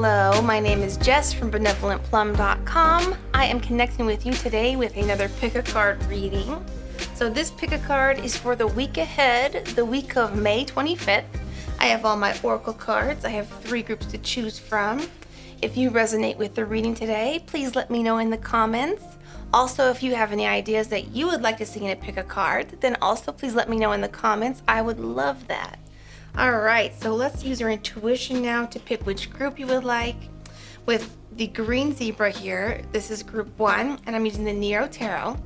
Hello, my name is Jess from benevolentplum.com. I am connecting with you today with another pick a card reading. So this pick a card is for the week ahead, the week of May 25th. I have all my oracle cards. I have 3 groups to choose from. If you resonate with the reading today, please let me know in the comments. Also, if you have any ideas that you would like to see in a pick a card, then also please let me know in the comments. I would love that. All right, so let's use our intuition now to pick which group you would like. With the green zebra here, this is group 1, and I'm using the Nero Tarot.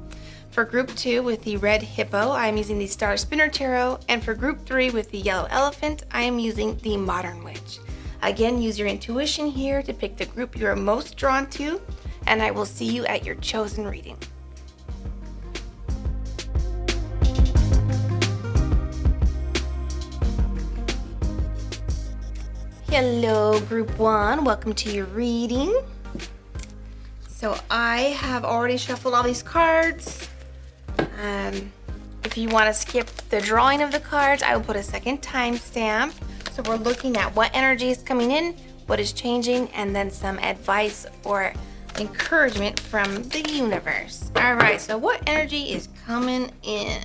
For group 2 with the red hippo, I'm using the Star Spinner Tarot. And for group 3 with the yellow elephant, I am using the Modern Witch. Again, use your intuition here to pick the group you are most drawn to, and I will see you at your chosen reading. Hello, group 1. Welcome to your reading. So I have already shuffled all these cards. If you want to skip the drawing of the cards, I will put a second timestamp. So we're looking at what energy is coming in, what is changing, and then some advice or encouragement from the universe. All right, so what energy is coming in?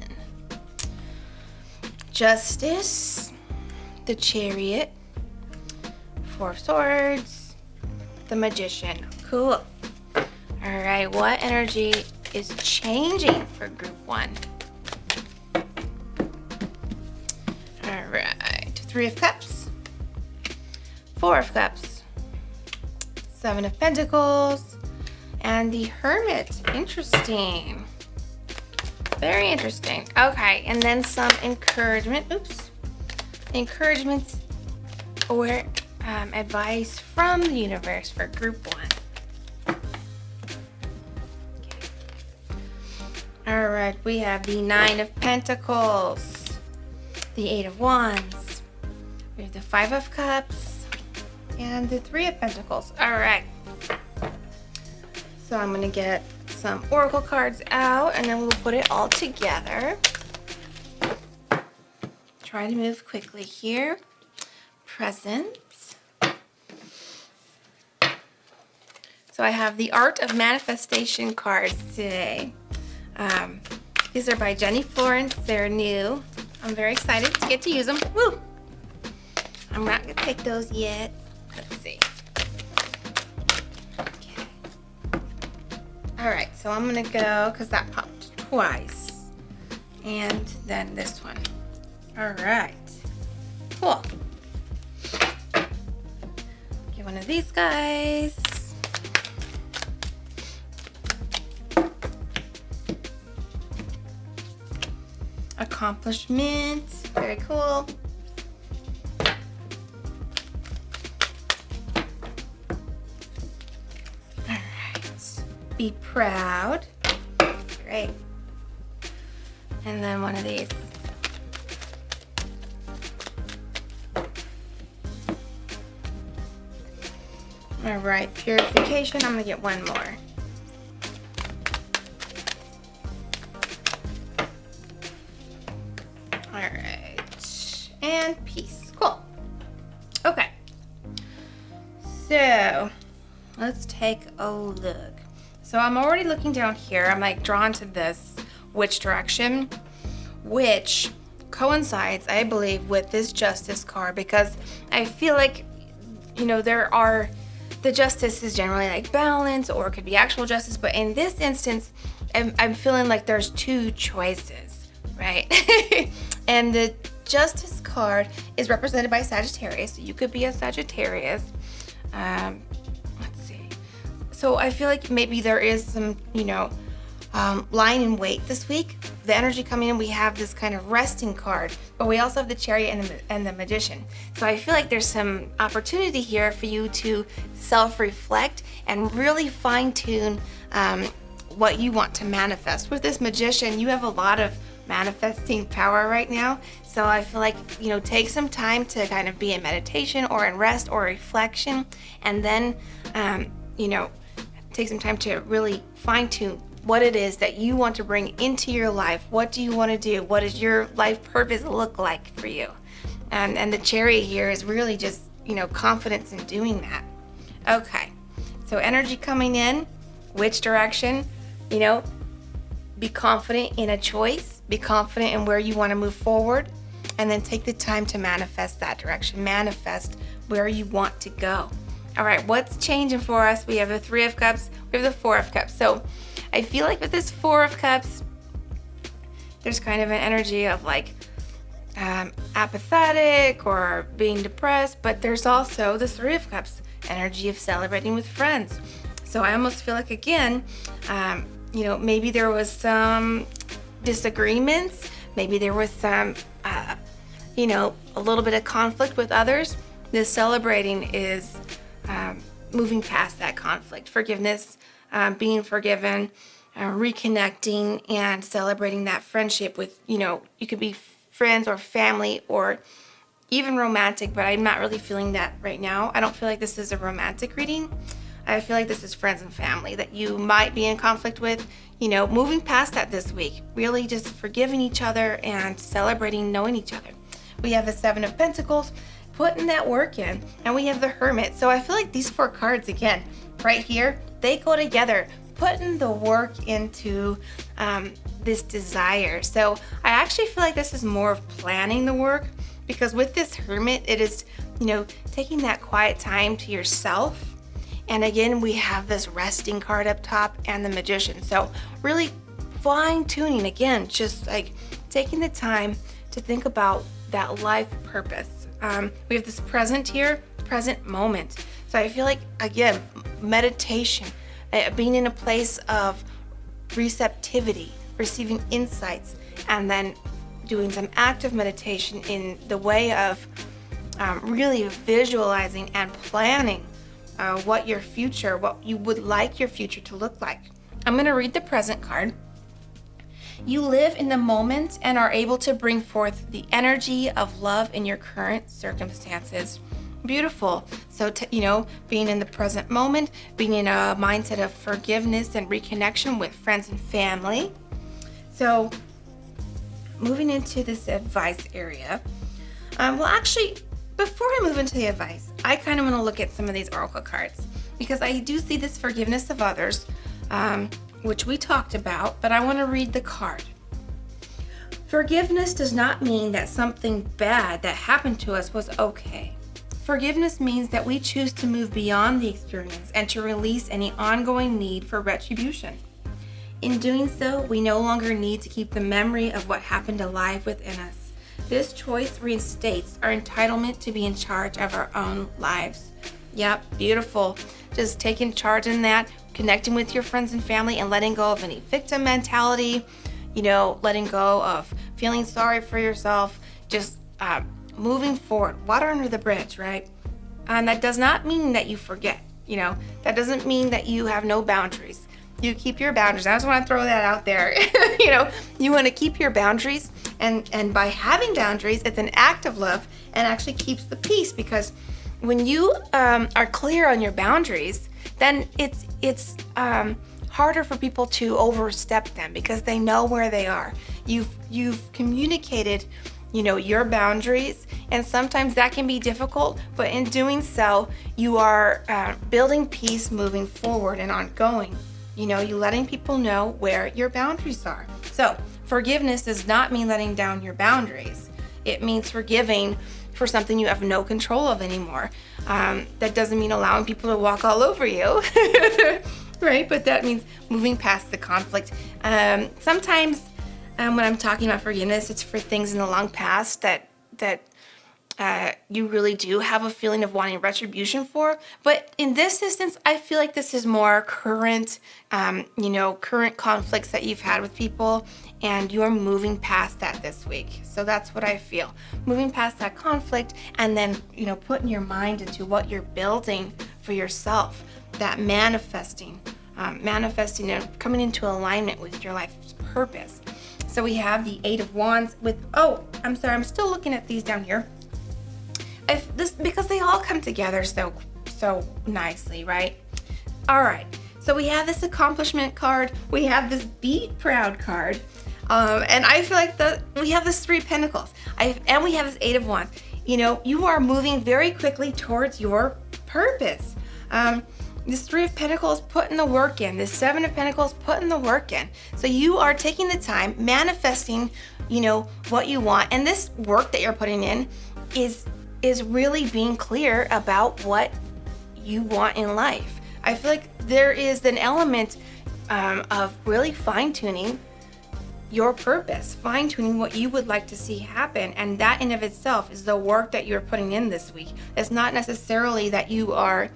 Justice, the Chariot, 4 of Swords, the Magician. Cool. All right, what energy is changing for group 1? All right, 3 of Cups, 4 of Cups, 7 of Pentacles, and the Hermit. Interesting. Very interesting. Okay, and then some encouragement. Encouragement or advice from the universe for group 1. Okay. All right, we have the 9 of Pentacles, the 8 of Wands, we have the 5 of Cups, and the 3 of Pentacles. All right. So I'm going to get some oracle cards out, and then we'll put it all together. Try to move quickly here. Presents. So I have the Art of Manifestation cards today. These are by Jenny Florence. They're new. I'm very excited to get to use them. Woo! I'm not going to take those yet. Let's see. Okay. All right, so I'm going to go, because that popped twice. And then this one. All right. Cool. Get one of these guys. Accomplishment. Very cool. Alright. Be proud. Great. And then one of these. Alright, purification. I'm gonna get one more. Alright, and peace. Cool. Okay. So, let's take a look. So I'm already looking down here. I'm like drawn to this which direction, which coincides, I believe, with this Justice card, because I feel like, you know, the justice is generally like balance, or it could be actual justice, but in this instance, I'm feeling like there's 2 choices, right? And the Justice card is represented by Sagittarius, so you could be a Sagittarius. Let's see. So I feel like maybe there is some, lying in wait this week. The energy coming in, we have this kind of resting card, but we also have the Chariot and the Magician. So I feel like there's some opportunity here for you to self-reflect and really fine-tune what you want to manifest. With this Magician, you have a lot of manifesting power right now. So I feel like, take some time to kind of be in meditation or in rest or reflection, and then, take some time to really fine-tune what it is that you want to bring into your life. What do you want to do? What does your life purpose look like for you? And the Chariot here is really just, confidence in doing that. Okay. So energy coming in, which direction? Be confident in a choice, be confident in where you want to move forward, and then take the time to manifest that direction, manifest where you want to go. All right, what's changing for us? We have the Three of Cups, we have the Four of Cups. So I feel like with this Four of Cups, there's kind of an energy of like apathetic or being depressed, but there's also the Three of Cups, energy of celebrating with friends. So I almost feel like, again, maybe there was some disagreements, maybe there was some, a little bit of conflict with others. This celebrating is moving past that conflict, forgiveness, being forgiven, reconnecting, and celebrating that friendship with, you could be friends or family or even romantic, but I'm not really feeling that right now. I don't feel like this is a romantic reading. I feel like this is friends and family that you might be in conflict with, moving past that this week, really just forgiving each other and celebrating knowing each other. We have the Seven of Pentacles, putting that work in, and we have the Hermit. So I feel like these 4 cards, again, right here, they go together, putting the work into this desire. So I actually feel like this is more of planning the work, because with this Hermit, it is, taking that quiet time to yourself. And again, we have this resting card up top and the Magician. So really fine tuning, again, just like taking the time to think about that life purpose. We have this present here, present moment. So I feel like, again, meditation, being in a place of receptivity, receiving insights, and then doing some active meditation in the way of really visualizing and planning what you would like your future to look like. I'm going to read the present card. You live in the moment and are able to bring forth the energy of love in your current circumstances. Beautiful. So, being in the present moment, being in a mindset of forgiveness and reconnection with friends and family. So, moving into this advice area. Before I move into the advice, I kind of want to look at some of these oracle cards, because I do see this forgiveness of others, which we talked about, but I want to read the card. Forgiveness does not mean that something bad that happened to us was okay. Forgiveness means that we choose to move beyond the experience and to release any ongoing need for retribution. In doing so, we no longer need to keep the memory of what happened alive within us. This choice reinstates our entitlement to be in charge of our own lives. Yep, beautiful. Just taking charge in that, connecting with your friends and family, and letting go of any victim mentality, letting go of feeling sorry for yourself, just moving forward, water under the bridge, right? And that does not mean that you forget, that doesn't mean that you have no boundaries. You keep your boundaries. I just want to throw that out there. You want to keep your boundaries, and by having boundaries, it's an act of love and actually keeps the peace, because when you are clear on your boundaries, then it's harder for people to overstep them because they know where they are. You've communicated, your boundaries, and sometimes that can be difficult, but in doing so, you are building peace moving forward and ongoing. You letting people know where your boundaries are. So forgiveness does not mean letting down your boundaries. It means forgiving for something you have no control of anymore. That doesn't mean allowing people to walk all over you, right? But that means moving past the conflict. Sometimes when I'm talking about forgiveness, it's for things in the long past that you really do have a feeling of wanting retribution for. But in this instance, I feel like this is more current, current conflicts that you've had with people, and you're moving past that this week. So that's what I feel. Moving past that conflict, and then, putting your mind into what you're building for yourself, that manifesting and coming into alignment with your life's purpose. So we have the Eight of Wands I'm still looking at these down here. Because they all come together so nicely, right? All right, so we have this accomplishment card, we have this be proud card, and I feel like we have this Three of Pentacles, and we have this Eight of Wands. You are moving very quickly towards your purpose. This Three of Pentacles, putting the work in. This Seven of Pentacles, putting the work in. So you are taking the time, manifesting, what you want. And this work that you're putting in is really being clear about what you want in life. I feel like there is an element of really fine-tuning your purpose, fine-tuning what you would like to see happen. And that in of itself is the work that you're putting in this week. It's not necessarily that you are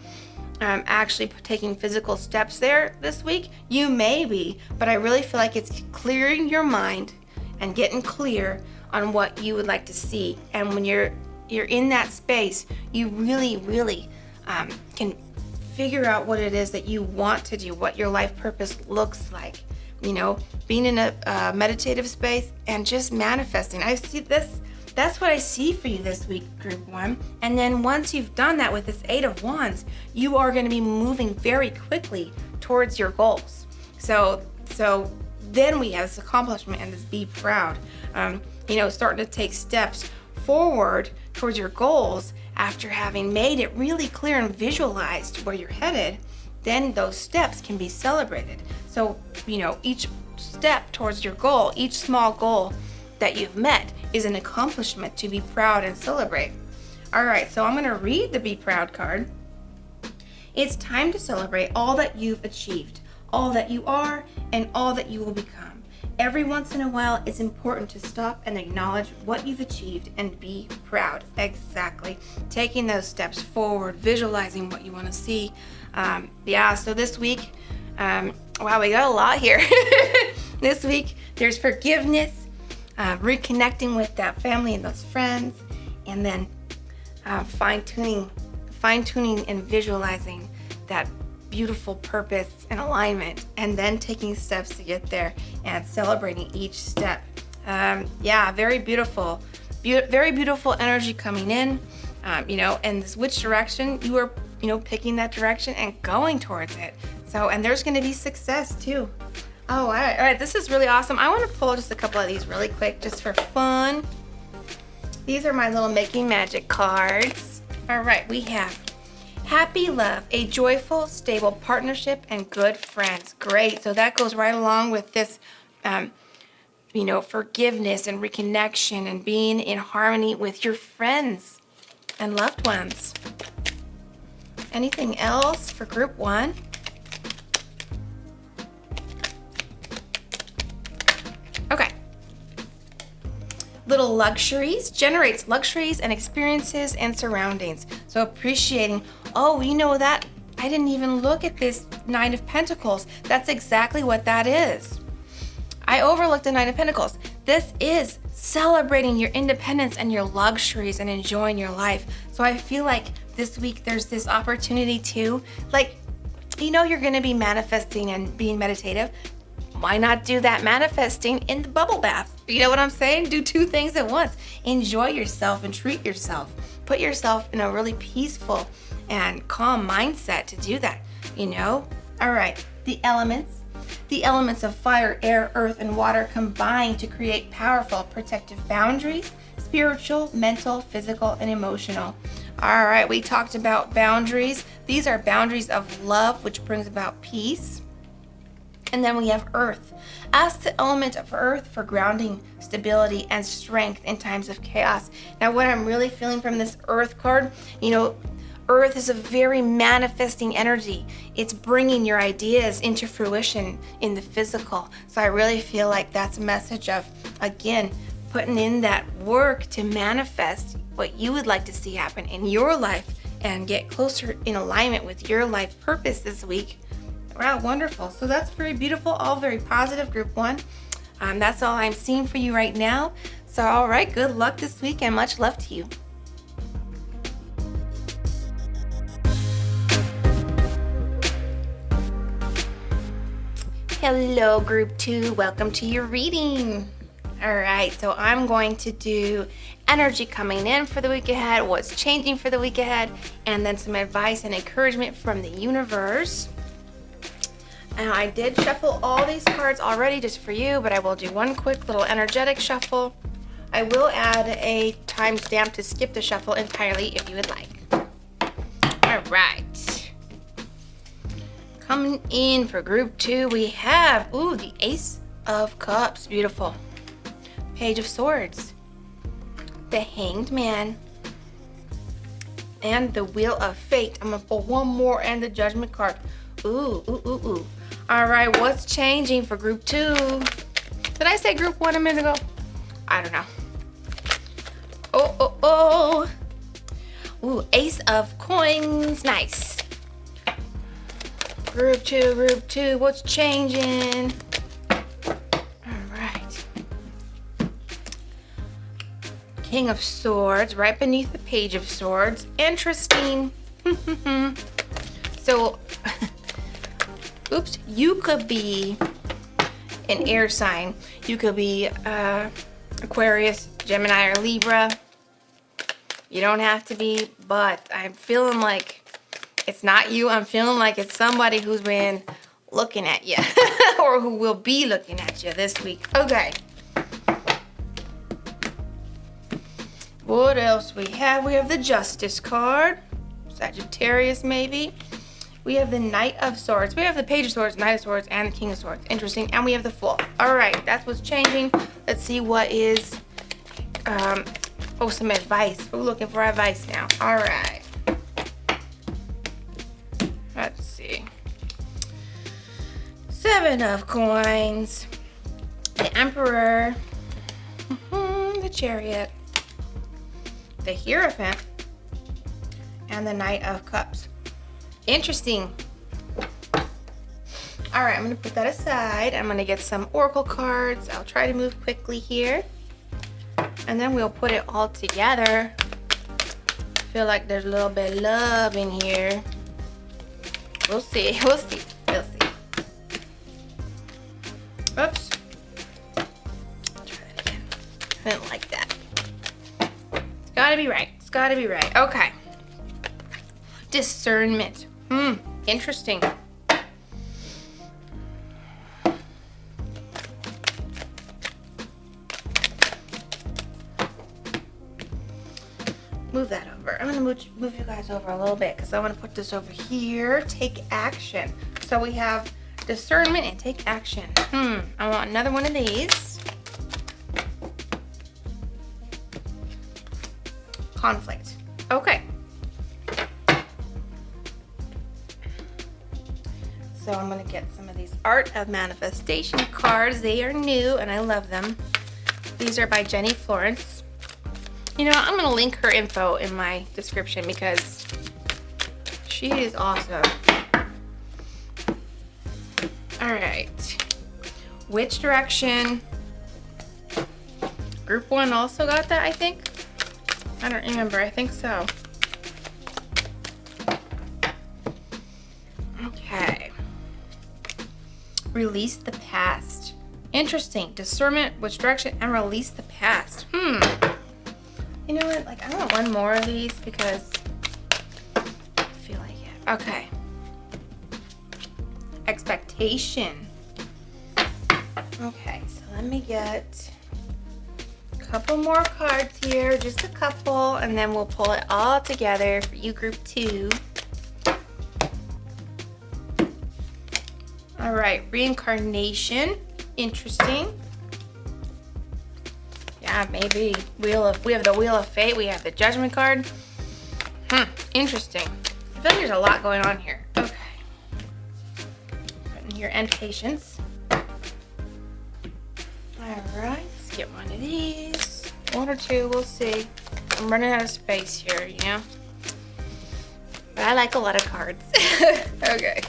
actually taking physical steps there this week. You may be, but I really feel like it's clearing your mind and getting clear on what you would like to see. And when you're in that space, you really can figure out what it is that you want to do, what your life purpose looks like. Being in a meditative space and just manifesting. I see this. That's what I see for you this week, Group 1. And then once you've done that with this Eight of Wands, you are going to be moving very quickly towards your goals. So then we have this accomplishment and this be proud. Starting to take steps forward towards your goals after having made it really clear and visualized where you're headed. Then those steps can be celebrated. So, each step towards your goal, each small goal that you've met is an accomplishment to be proud and celebrate. All right, so I'm going to read the Be Proud card. It's time to celebrate all that you've achieved, all that you are, and all that you will become. Every once in a while, it's important to stop and acknowledge what you've achieved and be proud. Exactly. Taking those steps forward, visualizing what you want to see. So this week, wow, we got a lot here. This week, there's forgiveness, reconnecting with that family and those friends, and then fine-tuning and visualizing that beautiful purpose and alignment, and then taking steps to get there and celebrating each step. Very beautiful. Very beautiful energy coming in, and this which direction you are, picking that direction and going towards it. So, and there's going to be success too. Oh, all right. This is really awesome. I want to pull just a couple of these really quick, just for fun. These are my little Making Magic cards. All right, we have happy love, a joyful, stable partnership, and good friends. Great. So that goes right along with this, forgiveness and reconnection and being in harmony with your friends and loved ones. Anything else for Group 1? Okay. Little luxuries, generates luxuries and experiences and surroundings. So appreciating, that I didn't even look at this Nine of Pentacles. That's exactly what that is. I overlooked the Nine of Pentacles. This is celebrating your independence and your luxuries and enjoying your life. So I feel like this week there's this opportunity to, you're going to be manifesting and being meditative. Why not do that manifesting in the bubble bath? You know what I'm saying? Do two things at once. Enjoy yourself and treat yourself. Put yourself in a really peaceful and calm mindset to do that, All right, the elements. The elements of fire, air, earth, and water combine to create powerful protective boundaries, spiritual, mental, physical, and emotional. All right, we talked about boundaries. These are boundaries of love, which brings about peace. And then we have earth. Ask the element of earth for grounding, stability, and strength in times of chaos. Now, what I'm really feeling from this earth card, earth is a very manifesting energy. It's bringing your ideas into fruition in the physical. So I really feel like that's a message of, again, putting in that work to manifest what you would like to see happen in your life and get closer in alignment with your life purpose this week. Wow, wonderful. So that's very beautiful, all very positive, Group 1. That's all I'm seeing for you right now. So, all right, good luck this week and much love to you. Hello, Group 2. Welcome to your reading. All right, so I'm going to do energy coming in for the week ahead, what's changing for the week ahead, and then some advice and encouragement from the universe. And I did shuffle all these cards already just for you, but I will do one quick little energetic shuffle. I will add a timestamp to skip the shuffle entirely if you would like. All right. Coming in for group 2, we have, ooh, the Ace of Cups. Beautiful. Page of Swords. The Hanged Man. And the Wheel of Fate. I'm going to pull one more and the Judgment card. Ooh, ooh, ooh, ooh. All right, what's changing for group 2? Did I say group 1 a minute ago? I don't know. Oh, oh, oh. Ooh, Ace of Coins. Nice. Group 2, what's changing? All right. King of Swords, right beneath the Page of Swords. Interesting. So, oops, you could be an air sign. You could be Aquarius, Gemini, or Libra. You don't have to be, but I'm feeling like it's not you. I'm feeling like it's somebody who's been looking at you or who will be looking at you this week. Okay. What else we have? We have the Justice card. Sagittarius, maybe. We have the Knight of Swords. We have the Page of Swords, Knight of Swords, and the King of Swords. Interesting. And we have the Fool. All right. That's what's changing. Let's see what is... some advice. We're looking for advice now. All right. Let's see. 7 of Coins. The Emperor. The Chariot. The Hierophant. And the Knight of Cups. Interesting. All right, I'm going to put that aside. I'm going to get some Oracle cards. I'll try to move quickly here. And then we'll put it all together. I feel like there's a little bit of love in here. We'll see. We'll see. We'll see. Oops. Try that again. I didn't like that. It's gotta be right. It's gotta be right. Okay. Discernment. Interesting. Move that over. I'm gonna move you guys over a little bit because I want to put this over here. Take action. So we have discernment and take action. I want another one of these. Conflict. Okay. So I'm gonna get some of these Art of Manifestation cards. They are new and I love them. These are by Jenny Florence. You know, I'm going to link her info in my description because she is awesome. All right. Which direction? Group 1 also got that, I think. I don't remember. I think so. Okay. Release the past. Interesting. Discernment, which direction, and release the past. You know what? Like, I want one more of these because I feel like it. Okay. Expectation. Okay, so let me get a couple more cards here, just a couple, and then we'll pull it all together for you, group 2. All right, reincarnation. Interesting. Yeah, maybe. We have the Wheel of Fate. We have the Judgment card. Interesting. I feel like there's a lot going on here. Okay. Put in here, and patience. All right. Let's get one of these. 1 or 2. We'll see. I'm running out of space here, you know. But I like a lot of cards. Okay.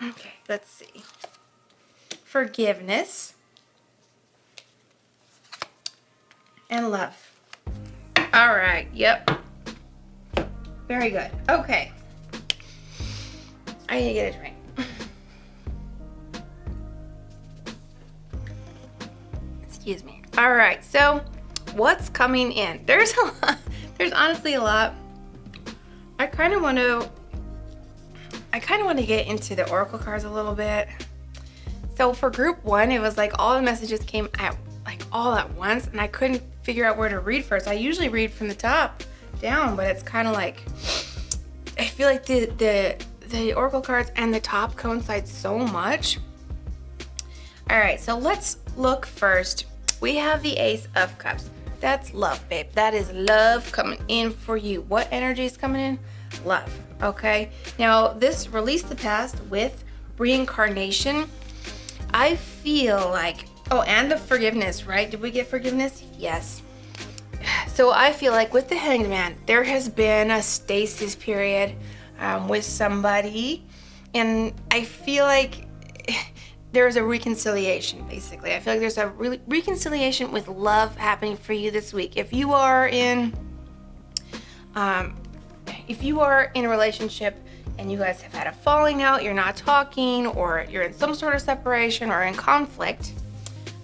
Okay. Let's see. Forgiveness and love. All right. Yep. Very good. Okay. I need to get a drink. Excuse me. All right. So what's coming in? There's a lot. There's honestly a lot. I kind of want to get into the Oracle cards a little bit. So for group 1, it was like all the messages came at all at once and I couldn't figure out where to read first. I usually read from the top down, but it's kind of like feel like the oracle cards and the top coincide so much. All right, so let's look first. We have the Ace of Cups. That's love, babe. That is love coming in for you. What energy is coming in? Love, okay? Now, this release the past with reincarnation. I feel like, oh, and the forgiveness, right? Did we get forgiveness? Yes. So I feel like with the Hanged Man, there has been a stasis period with somebody, and I feel like there's a reconciliation, basically. I feel like there's a reconciliation with love happening for you this week. If you are in a relationship and you guys have had a falling out, you're not talking, or you're in some sort of separation or in conflict,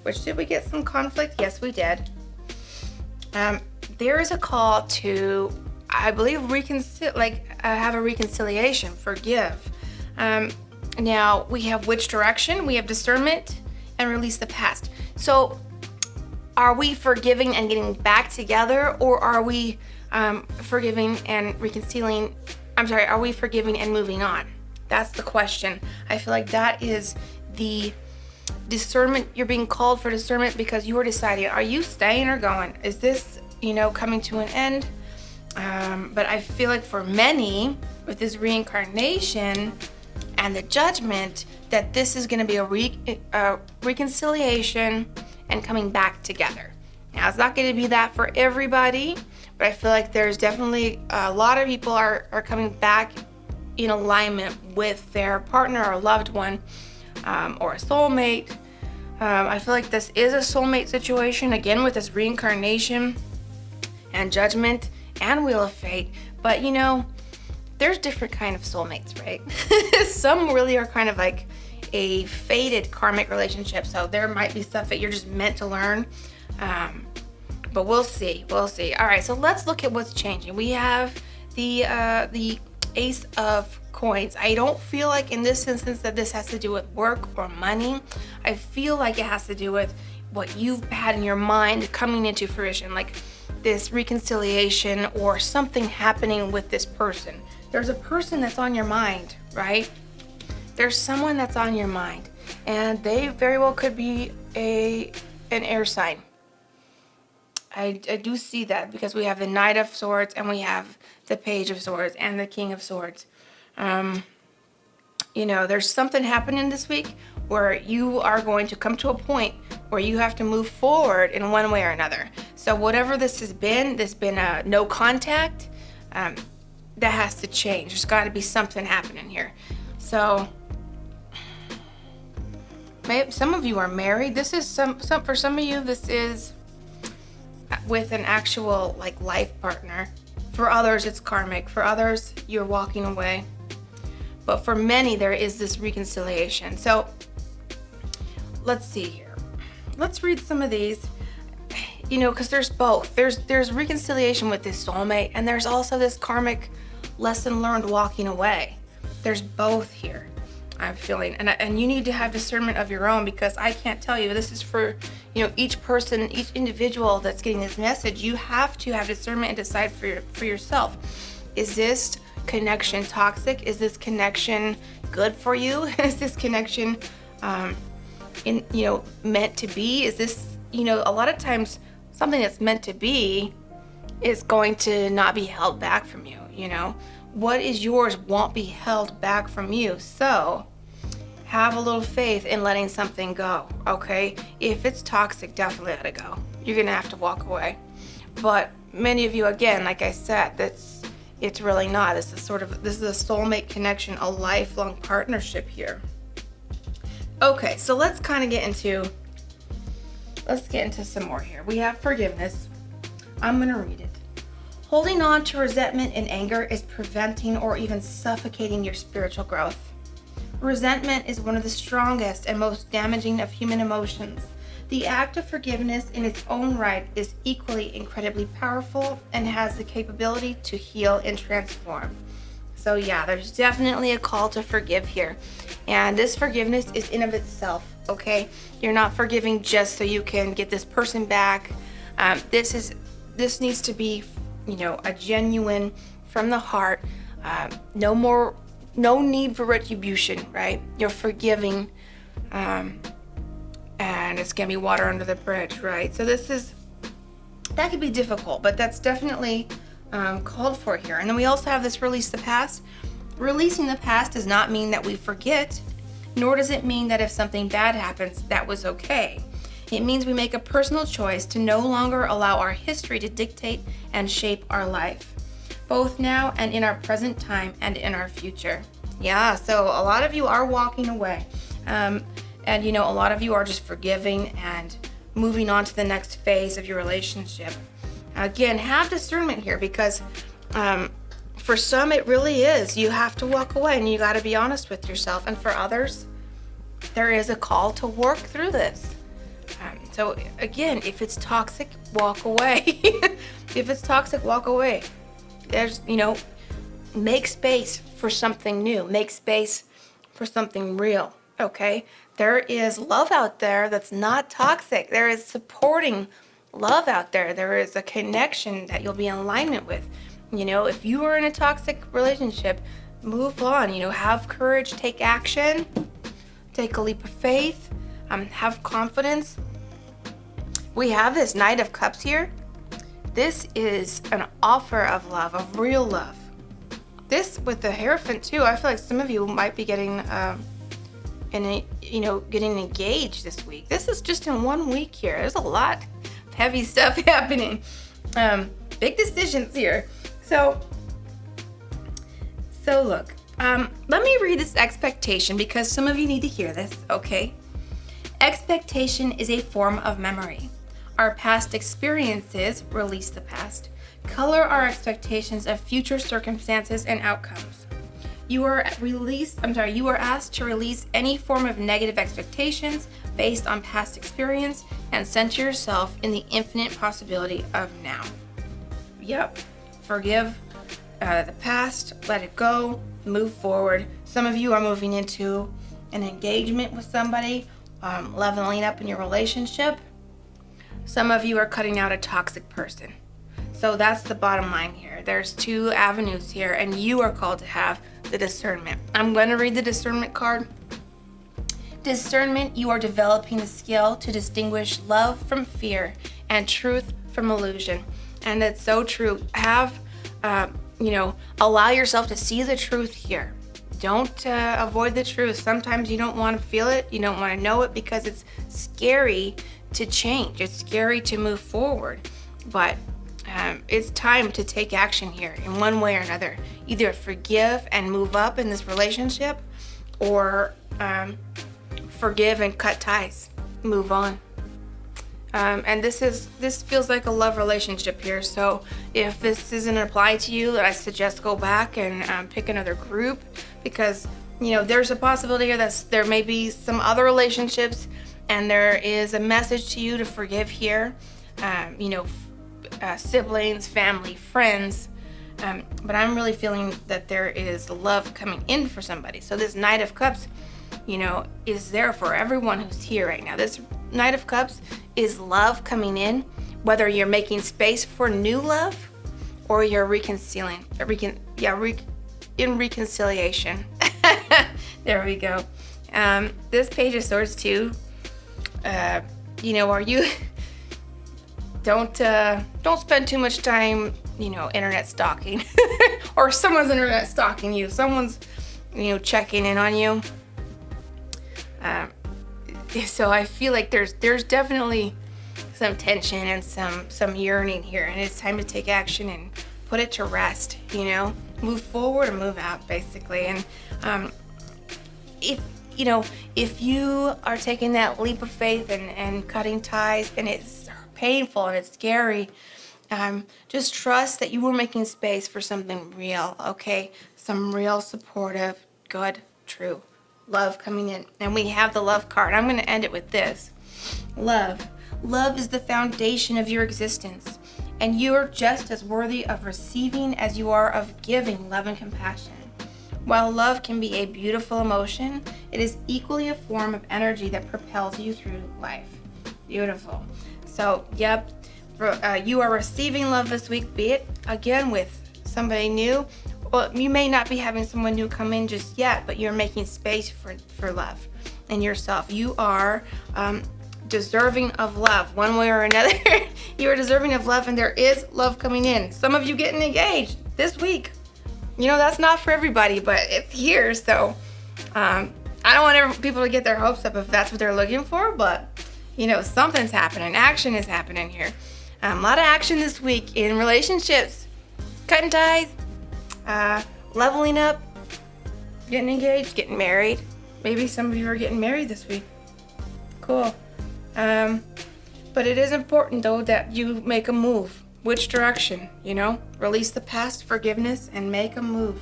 which did we get some conflict? Yes, we did. There is a call to, I believe, have a reconciliation, forgive. Now, we have which direction, we have discernment, and release the past. So, are we forgiving and getting back together, or are we forgiving and reconciling? Are we forgiving and moving on? That's the question. I feel like that is the discernment. You're being called for discernment because you are deciding, are you staying or going? Is this, coming to an end? But I feel like for many, with this reincarnation and the judgment, that this is going to be a reconciliation and coming back together. Now, it's not going to be that for everybody, but I feel like there's definitely a lot of people are coming back in alignment with their partner or loved one, or a soulmate. I feel like this is a soulmate situation, again, with this reincarnation and judgment and Wheel of Fate. But there's different kind of soulmates, right? Some really are kind of like a fated karmic relationship. So there might be stuff that you're just meant to learn. But we'll see. All right, so let's look at what's changing. We have the Ace of Coins. I don't feel like in this instance that this has to do with work or money. I feel like it has to do with what you've had in your mind coming into fruition, like this reconciliation or something happening with this person. There's a person that's on your mind, right? There's someone that's on your mind, and they very well could be an air sign. I do see that because we have the Knight of Swords and we have the Page of Swords and the King of Swords. There's something happening this week where you are going to come to a point where you have to move forward in one way or another. So whatever this has been, there's been a no contact, that has to change. There's got to be something happening here. So maybe some of you are married. This is for some of you, this is with an actual life partner. For others, it's karmic. For others, you're walking away. But for many, there is this reconciliation. So let's see here. Let's read some of these. Because there's both. There's reconciliation with this soulmate, and there's also this karmic lesson learned walking away. There's both here, I'm feeling. And you need to have discernment of your own, because I can't tell you. This is for, each person, each individual that's getting this message. You have to have discernment and decide for yourself. Is this connection toxic? Is this connection good for you? Is this connection meant to be? Is this, a lot of times something that's meant to be is going to not be held back from you. What is yours won't be held back from you. So have a little faith in letting something go, okay? If it's toxic, definitely let it go. You're gonna have to walk away. But many of you, again, like I said, it's really not. This is a soulmate connection, a lifelong partnership here. Okay, so let's get into some more here. We have forgiveness. I'm gonna read it. Holding on to resentment and anger is preventing or even suffocating your spiritual growth. Resentment is one of the strongest and most damaging of human emotions. The act of forgiveness in its own right is equally incredibly powerful and has the capability to heal and transform. So yeah, there's definitely a call to forgive here. And this forgiveness is in of itself, okay? You're not forgiving just so you can get this person back. This needs to be, a genuine, from the heart, No need for retribution, right? You're forgiving, and it's gonna be water under the bridge, right? So that could be difficult, but that's definitely called for here. And then we also have this release the past. Releasing the past does not mean that we forget, nor does it mean that if something bad happens, that was okay. It means we make a personal choice to no longer allow our history to dictate and shape our life, both now and in our present time and in our future. Yeah, so a lot of you are walking away. And a lot of you are just forgiving and moving on to the next phase of your relationship. Again, have discernment here, because for some it really is. You have to walk away and you got to be honest with yourself. And for others, there is a call to work through this. So again, if it's toxic, walk away. If it's toxic, walk away. There's, make space for something new. Make space for something real, okay? There is love out there that's not toxic. There is supporting love out there. There is a connection that you'll be in alignment with. If you are in a toxic relationship, move on. Have courage, take action, take a leap of faith, have confidence. We have this Knight of Cups here. This is an offer of love, of real love. This with the Hierophant too, I feel like some of you might be getting getting engaged this week. This is just in 1 week here. There's a lot of heavy stuff happening. Big decisions here. So look, let me read this expectation because some of you need to hear this, okay? Expectation is a form of memory. Our past experiences, release the past, color our expectations of future circumstances and outcomes. You are asked to release any form of negative expectations based on past experience and center yourself in the infinite possibility of now. Yep. Forgive the past, let it go, move forward. Some of you are moving into an engagement with somebody, leveling up in your relationship. Some of you are cutting out a toxic person. So that's the bottom line here. There's 2 avenues here, and you are called to have the discernment. I'm going to read the discernment card. Discernment, you are developing the skill to distinguish love from fear and truth from illusion. And it's so true. Allow yourself to see the truth here. Don't avoid the truth. Sometimes you don't want to feel it. You don't want to know it because it's scary to change. It's scary to move forward. But it's time to take action here in one way or another. Either forgive and move up in this relationship, or forgive and cut ties, move on. And this feels like a love relationship here. So if this doesn't apply to you, I suggest go back and pick another group, because there's a possibility here that there may be some other relationships, and there is a message to you to forgive here. Siblings, family, friends. But I'm really feeling that there is love coming in for somebody. So this Knight of Cups, is there for everyone who's here right now. This Knight of Cups is love coming in, whether you're making space for new love or you're reconciling. In reconciliation. There we go. This Page of Swords too. Are you? Don't spend too much time, internet stalking, or someone's internet stalking you. Someone's, checking in on you. So I feel like there's definitely some tension and some yearning here, and it's time to take action and put it to rest. Move forward or move out, basically. And if you are taking that leap of faith and cutting ties, and it's painful and it's scary, just trust that you were making space for something real, okay? Some real supportive, good, true love coming in. And we have the love card. I'm going to end it with this. Love. Love is the foundation of your existence, and you are just as worthy of receiving as you are of giving love and compassion. While love can be a beautiful emotion, it is equally a form of energy that propels you through life. Beautiful. So, you are receiving love this week, be it again with somebody new, well, you may not be having someone new come in just yet, but you're making space for love and yourself. You are deserving of love one way or another. You are deserving of love, and there is love coming in. Some of you getting engaged this week. You know, that's not for everybody, but it's here. So I don't want people to get their hopes up if that's what they're looking for, but you know, something's happening. Action is happening here. A lot of action this week in relationships, cutting ties, leveling up, getting engaged, getting married. Maybe some of you are getting married this week. Cool. But it is important though that you make a move. Which direction, you know? Release the past, forgiveness, and make a move.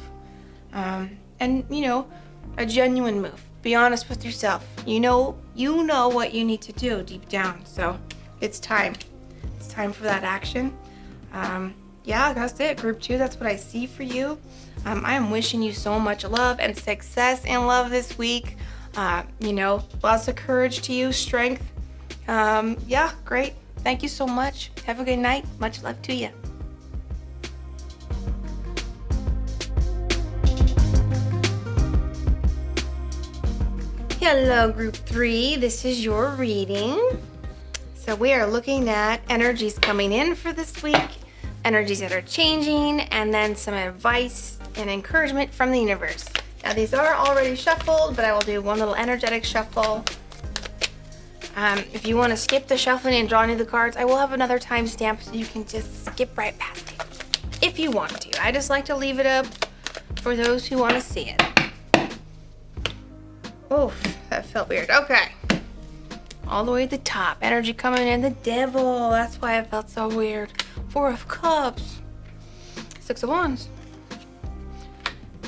And you know, a genuine move. Be honest with yourself. You know what you need to do deep down. So it's time. It's time for that action. Yeah, that's it. Group 2, that's what I see for you. I am wishing you so much love and success in love this week. You know, lots of courage to you, strength. Yeah, great. Thank you so much. Have a good night. Much love to you. Hello, Group 3. This is your reading. So we are looking at energies coming in for this week, energies that are changing, and then some advice and encouragement from the universe. Now, these are already shuffled, but I will do one little energetic shuffle. If you want to skip the shuffling and draw any of the cards, I will have another timestamp so you can just skip right past it if you want to. I just like to leave it up for those who want to see it. Oh, that felt weird. Okay. All the way at the top. Energy coming in. The devil. That's why it felt so weird. 4 of Cups. 6 of Wands.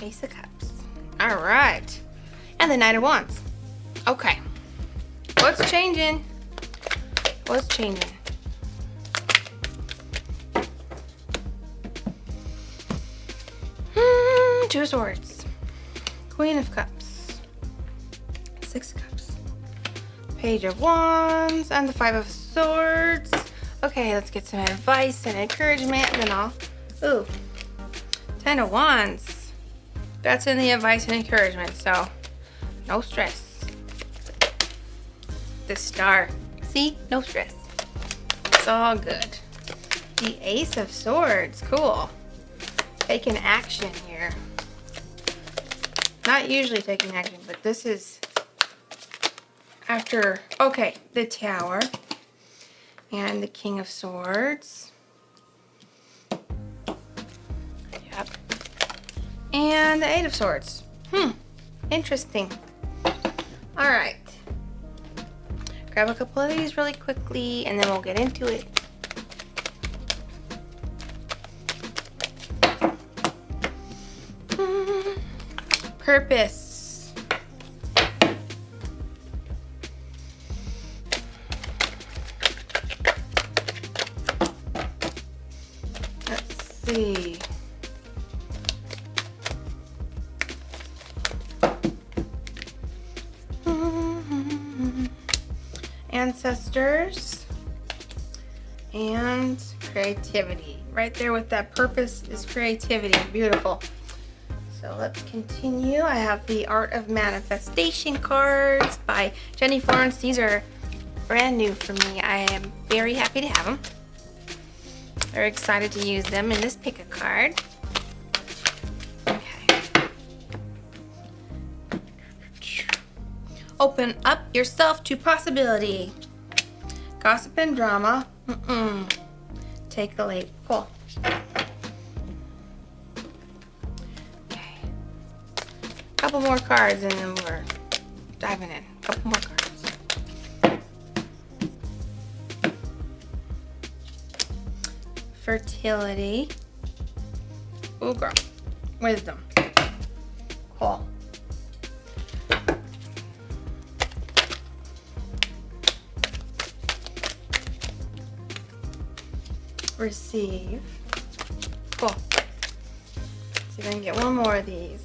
Ace of Cups. All right. And the Knight of Wands. Okay. What's changing? What's changing? Two of Swords. Queen of Cups. 6 of Cups. Page of Wands. And the 5 of Swords. Okay, let's get some advice and encouragement. And then I'll... Ooh. 10 of Wands. That's in the advice and encouragement. So, no stress. The Star. See? No stress. It's all good. The Ace of Swords. Cool. Taking action here. Not usually taking action, but this is after... Okay, the Tower. And the King of Swords. Yep. And the 8 of Swords. Interesting. All right. Grab a couple of these really quickly, and then we'll get into it. Purpose. Let's see. Ancestors and creativity. Right there with that purpose is creativity. Beautiful. So let's continue. I have the Art of Manifestation cards by Jenny Florence. These are brand new for me. I am very happy to have them. Very excited to use them in this pick a card. Okay. Open up yourself to possibility. Gossip and drama. Take the leap. Cool. Okay. Couple more cards and then we're diving in. Couple more cards. Fertility. Ooh, girl. Wisdom. Cool. Receive. Cool. Let's see if I can get one more of these.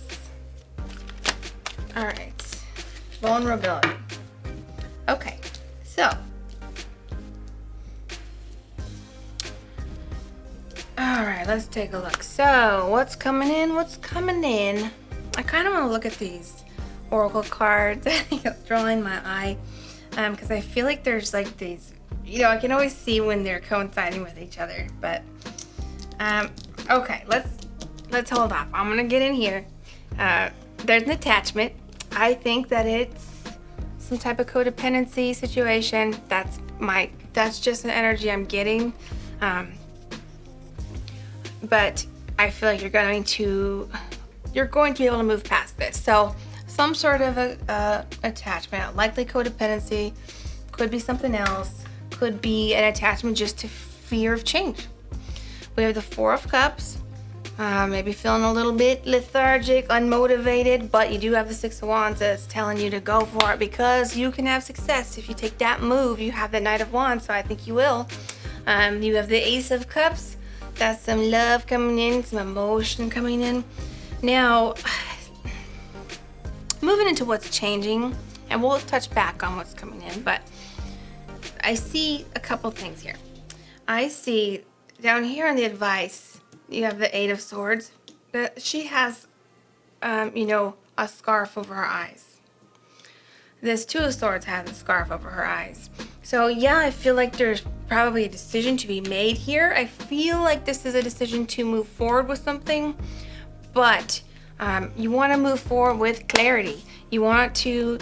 All right. Vulnerability. Okay. So. right, let's take a look. So, what's coming in? What's coming in? I kind of want to look at these oracle cards. Drawing my eye, because I feel like there's like these. I can always see when they're coinciding with each other. But okay, let's hold off. I'm gonna get in here. There's an attachment. I think that it's some type of codependency situation. That's just an energy I'm getting. But I feel like you're going to be able to move past this. So some sort of a attachment, likely codependency, could be something else, could be an attachment just to fear of change. We have the Four of Cups, maybe feeling a little bit lethargic, unmotivated, but you do have the Six of Wands that's telling you to go for it because you can have success. If you take that move, you have the Knight of Wands, so I think you will. You have the Ace of Cups. That's some love coming in, some emotion coming in. Now, moving into what's changing, and we'll touch back on what's coming in, but I see a couple things here. I see down here in the advice, you have the Eight of Swords. She has, a scarf over her eyes. This Two of Swords has a scarf over her eyes. So yeah, I feel like there's probably a decision to be made here. I feel like this is a decision to move forward with something, but you want to move forward with clarity. You want to,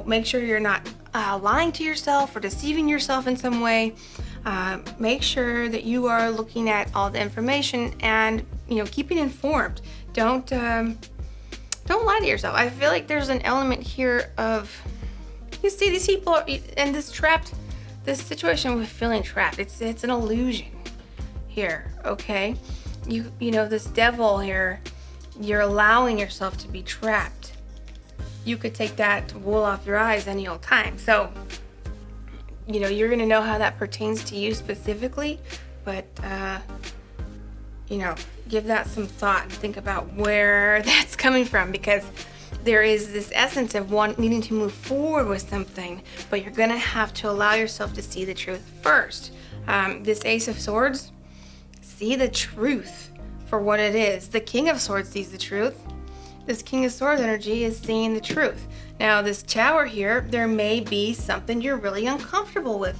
make sure you're not lying to yourself or deceiving yourself in some way. Make sure that you are looking at all the information and, keeping informed. Don't lie to yourself. I feel like there's an element here of, you see, these people are in this situation with feeling trapped. It's an illusion here, okay? This devil here, you're allowing yourself to be trapped. You could take that wool off your eyes any old time. So, you're gonna know how that pertains to you specifically, but, give that some thought and think about where that's coming from, because there is this essence of needing to move forward with something, but you're gonna have to allow yourself to see the truth first. This Ace of Swords, see the truth for what it is. The King of Swords sees the truth. This King of Swords energy is seeing the truth. Now, this Tower here, there may be something you're really uncomfortable with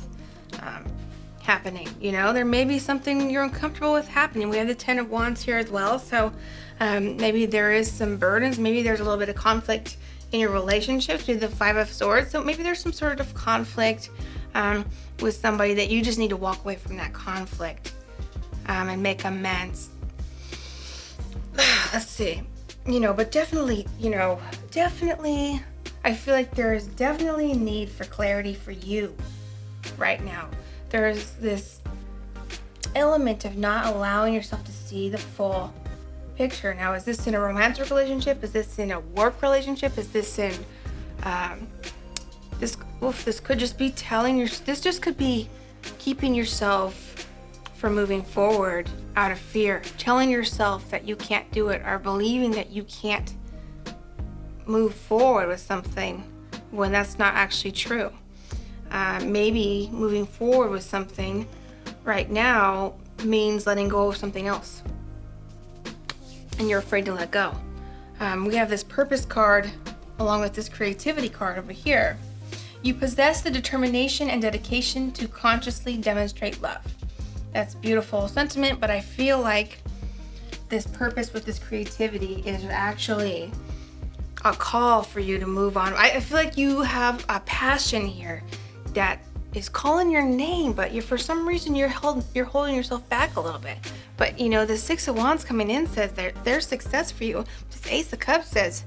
happening. There may be something you're uncomfortable with happening. We have the Ten of Wands here as well, so maybe there is some burdens. Maybe there's a little bit of conflict in your relationships with the Five of Swords. So maybe there's some sort of conflict with somebody that you just need to walk away from that conflict and make amends. Let's see. But definitely, I feel like there is definitely a need for clarity for you right now. There's this element of not allowing yourself to see the full picture. Now, is this in a romantic relationship? Is this in a work relationship? Is this in this could just be this just could be keeping yourself from moving forward out of fear, telling yourself that you can't do it, or believing that you can't move forward with something when that's not actually true. Maybe moving forward with something right now means letting go of something else, and you're afraid to let go. We have this Purpose card along with this Creativity card over here. You possess the determination and dedication to consciously demonstrate love. That's beautiful sentiment, but I feel like this purpose with this creativity is actually a call for you to move on. I feel like you have a passion here that is calling your name, but for some reason you're holding yourself back a little bit. But the Six of Wands coming in says there's success for you. This Ace of Cups says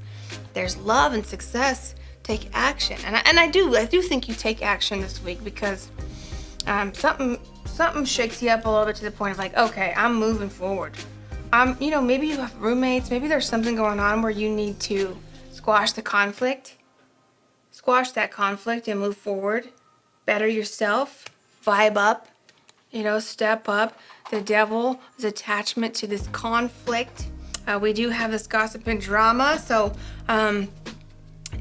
there's love and success. Take action, and I do think you take action this week, because something shakes you up a little bit to the point of like, okay, I'm moving forward. Maybe you have roommates. Maybe there's something going on where you need to squash that conflict and move forward. Better yourself, vibe up, step up. The devil is attachment to this conflict. We do have this gossip and drama, so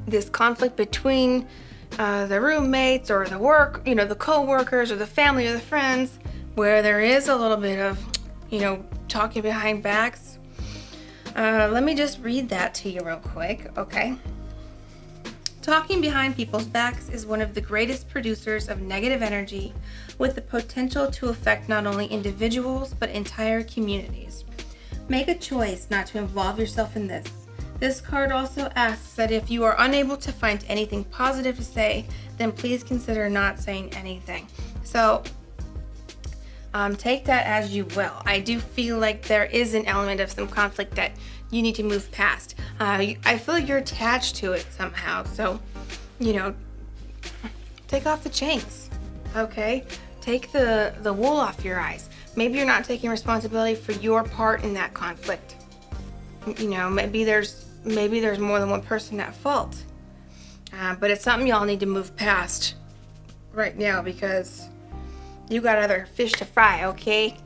this conflict between the roommates or the work, the co-workers or the family or the friends, where there is a little bit of, talking behind backs. Let me just read that to you real quick, okay? Talking behind people's backs is one of the greatest producers of negative energy, with the potential to affect not only individuals but entire communities. Make a choice not to involve yourself in this. This card also asks that if you are unable to find anything positive to say, then please consider not saying anything. So take that as you will. I do feel like there is an element of some conflict that you need to move past. I feel like you're attached to it somehow. So, take off the chains, okay? Take the wool off your eyes. Maybe you're not taking responsibility for your part in that conflict. Maybe there's more than one person at fault. But it's something y'all need to move past right now because you got other fish to fry, okay?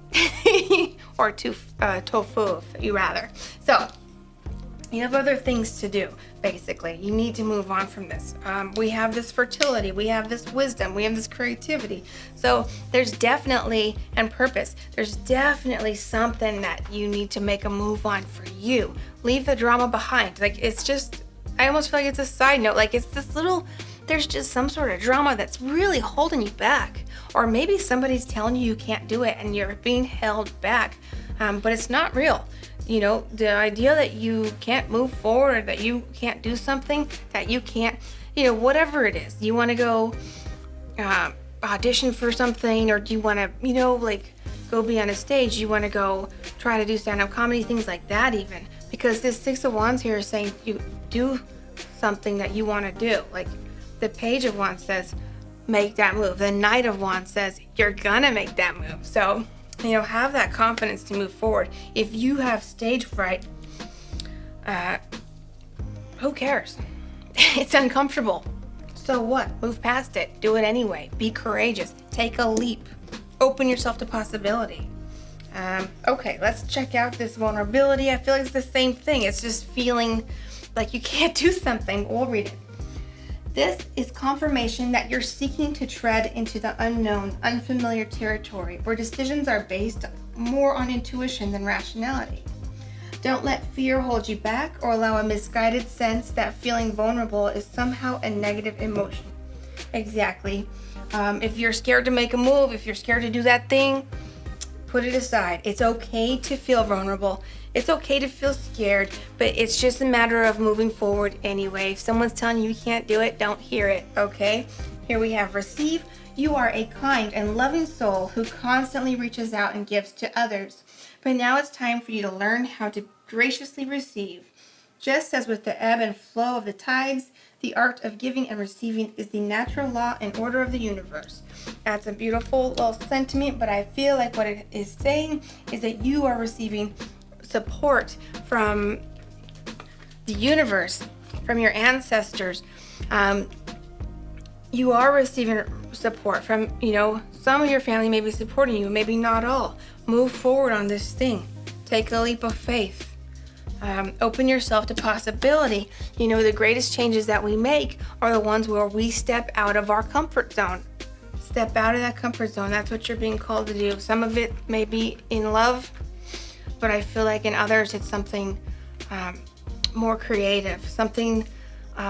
Or tofu, if you rather. So, you have other things to do, basically. You need to move on from this. We have this fertility, we have this wisdom, we have this creativity. So there's definitely, and purpose, there's definitely something that you need to make a move on for you. Leave the drama behind. Like, it's just, I almost feel like it's a side note. Like, it's this little, there's just some sort of drama that's really holding you back. Or maybe somebody's telling you can't do it and you're being held back, but it's not real. The idea that you can't move forward, that you can't do something, that you can't, whatever it is. You want to go audition for something, or do you want to, go be on a stage? You want to go try to do stand-up comedy, things like that even. Because this Six of Wands here is saying you do something that you want to do. Like the Page of Wands says, make that move. The Knight of Wands says you're gonna make that move. So, have that confidence to move forward. If you have stage fright, who cares? It's uncomfortable. So what? Move past it. Do it anyway. Be courageous. Take a leap. Open yourself to possibility. Okay, let's check out this vulnerability. I feel like it's the same thing. It's just feeling like you can't do something. We'll read it. This is confirmation that you're seeking to tread into the unknown, unfamiliar territory where decisions are based more on intuition than rationality. Don't let fear hold you back or allow a misguided sense that feeling vulnerable is somehow a negative emotion. Exactly. If you're scared to make a move, if you're scared to do that thing, put it aside. It's okay to feel vulnerable. It's okay to feel scared, but it's just a matter of moving forward anyway. If someone's telling you can't do it, don't hear it, okay? Here we have receive. You are a kind and loving soul who constantly reaches out and gives to others. But now it's time for you to learn how to graciously receive. Just as with the ebb and flow of the tides, the art of giving and receiving is the natural law and order of the universe. That's a beautiful little sentiment, but I feel like what it is saying is that you are receiving support from the universe, from your ancestors. You are receiving support from, some of your family may be supporting you, maybe not all. Move forward on this thing. Take a leap of faith. Open yourself to possibility. The greatest changes that we make are the ones where we step out of our comfort zone. Step out of that comfort zone. That's what you're being called to do. Some of it may be in love, but I feel like in others it's something more creative, something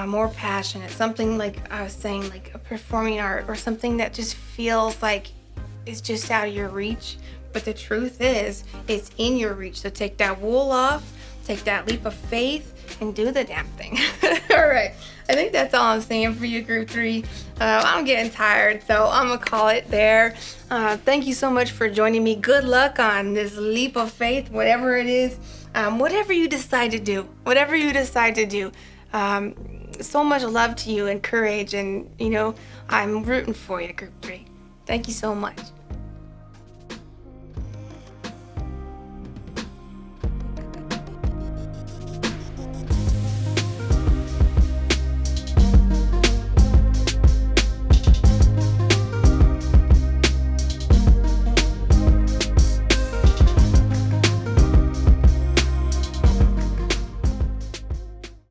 more passionate, something like I was saying, like a performing art, or something that just feels like it's just out of your reach. But the truth is, it's in your reach. So take that wool off, take that leap of faith, and do the damn thing. All right. I think that's all I'm saying for you, Group 3. I'm getting tired, so I'm going to call it there. Thank you so much for joining me. Good luck on this leap of faith, whatever it is. Whatever you decide to do. So much love to you and courage, and, I'm rooting for you, Group 3. Thank you so much.